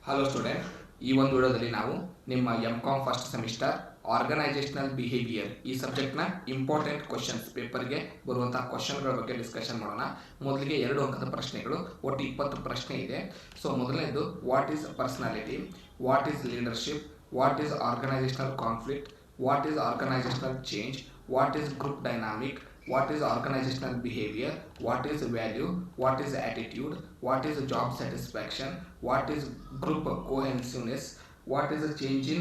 Hello student, ಈ ಒಂದು ವಿಡಿಯೋದಲ್ಲಿ ನಾವು ನಿಮ್ಮ ಎಂ.ಕಾಮ್ ಫಸ್ಟ್ ಸೆಮಿಸ್ಟರ್ ಆರ್ಗನೈಸೇಷನಲ್ ಬಿಹೇವಿಯರ್ ಈ ಸಬ್ಜೆಕ್ಟ್ನ ಇಂಪಾರ್ಟೆಂಟ್ ಕ್ವಶನ್ಸ್ ಪೇಪರ್ಗೆ ಬರುವಂತಹ ಕ್ವಶನ್ಗಳ ಬಗ್ಗೆ ಡಿಸ್ಕಷನ್ ಮಾಡೋಣ. ಮೊದಲಿಗೆ 2 ಅಂಕದ ಪ್ರಶ್ನೆಗಳು, ಒಟ್ಟು 20 ಪ್ರಶ್ನೆ ಇದೆ. ಸೊ ಮೊದಲನೇದು, what is personality, what is leadership, what is organizational conflict, what is organizational change, what is group dynamic, what is organizational behavior, what is value, what is attitude, what is job satisfaction, what is group cohesiveness, what is a change in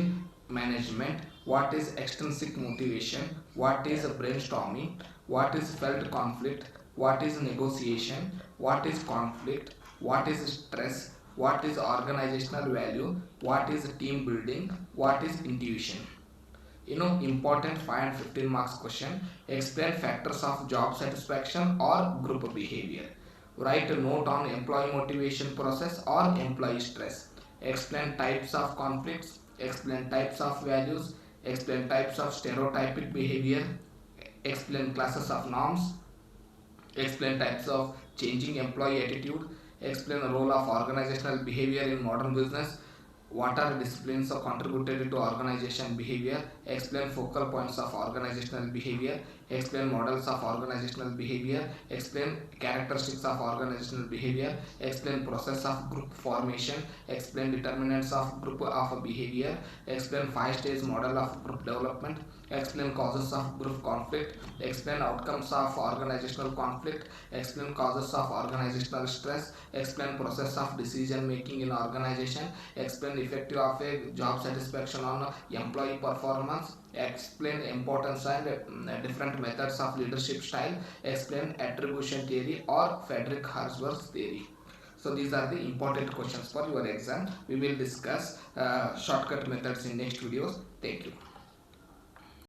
management, what is extrinsic motivation, what is brainstorming, what is felt conflict, what is negotiation, what is conflict, what is stress, what is organizational value, what is team building, what is intuition. Important 5 and 15 marks question. Explain factors of job satisfaction or group behavior. Write a note on employee motivation process or employee stress. Explain types of conflicts, explain types of values, explain types of stereotypic behavior, explain classes of norms, explain types of changing employee attitude, explain the role of organizational behavior in modern business, what are disciplines contributed to organization behavior, explain focal points of organizational behavior, explain models of organizational behavior, explain characteristics of organizational behavior, explain process of group formation, explain determinants of group of behavior, explain 5-stage model of group development, explain causes of group conflict, explain outcomes of organizational conflict, explain causes of organizational stress, explain process of decision making in organization, explain effective of a job satisfaction on employee performance, explain importance and different methods of leadership style, explain attribution theory or Frederick Herzberg's theory. So these are the important questions for your exam. We will discuss shortcut methods in next videos. Thank you.